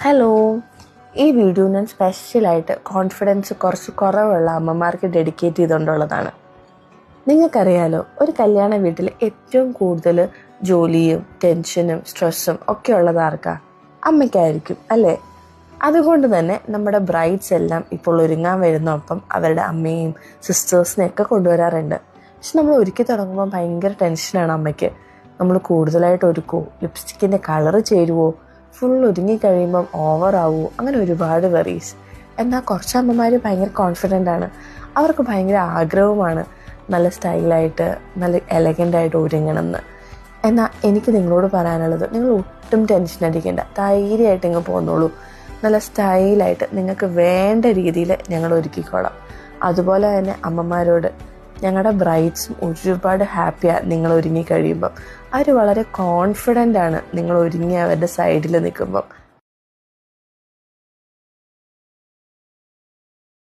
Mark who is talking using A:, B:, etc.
A: Hello, ഈ video ഞാൻ സ്പെഷ്യലായിട്ട് കോൺഫിഡൻസ് കുറച്ച് കുറവുള്ള അമ്മമാർക്ക് ഡെഡിക്കേറ്റ് ചെയ്തുകൊണ്ടുള്ളതാണ്. നിങ്ങൾക്കറിയാലോ, ഒരു കല്യാണ വീട്ടിൽ ഏറ്റവും കൂടുതൽ ജോലിയും ടെൻഷനും സ്ട്രെസ്സും ഒക്കെ ഉള്ളത് ആർക്കാ? അമ്മയ്ക്കായിരിക്കും അല്ലേ? അതുകൊണ്ട് തന്നെ നമ്മുടെ ബ്രൈഡ്സ് എല്ലാം ഇപ്പോൾ ഒരുങ്ങാൻ വരുന്നൊപ്പം അവരുടെ അമ്മയും സിസ്റ്റേഴ്സിനെയൊക്കെ കൊണ്ടുവരാറുണ്ട്. പക്ഷെ നമ്മൾ ഒരുക്കി തുടങ്ങുമ്പോൾ ഭയങ്കര ടെൻഷനാണ് അമ്മയ്ക്ക്. നമ്മൾ കൂടുതലായിട്ട് ഒരുക്കുമോ, ലിപ്സ്റ്റിക്കിൻ്റെ കളറ് ചേരുവോ, ഫുൾ ഒരുങ്ങി കഴിയുമ്പം ഓവറാവുമോ, അങ്ങനെ ഒരുപാട് വെറീസ്. എന്നാൽ കുറച്ച് അമ്മമാർ ഭയങ്കര കോൺഫിഡൻ്റ് ആണ്. അവർക്ക് ഭയങ്കര ആഗ്രഹവുമാണ് നല്ല സ്റ്റൈലായിട്ട് നല്ല എലഗൻ്റായിട്ട് ഒരുങ്ങണമെന്ന്. എന്നാൽ എനിക്ക് നിങ്ങളോട് പറയാനുള്ളത്, നിങ്ങൾ ഒട്ടും ടെൻഷൻ അടിക്കേണ്ട, ധൈര്യമായിട്ട് ഇങ്ങ് പോന്നോളൂ. നല്ല സ്റ്റൈലായിട്ട് നിങ്ങൾക്ക് വേണ്ട രീതിയിൽ ഞങ്ങൾ ഒരുക്കിക്കോളാം. അതുപോലെ തന്നെ അമ്മമാരോട്, ഞങ്ങളുടെ ബ്രൈഡ്സും ഒരുപാട് ഹാപ്പിയാണ് നിങ്ങൾ ഒരുങ്ങി കഴിയുമ്പം. അവർ വളരെ കോൺഫിഡൻ്റ് ആണ് നിങ്ങൾ ഒരുങ്ങി അവരുടെ സൈഡിൽ നിൽക്കുമ്പം.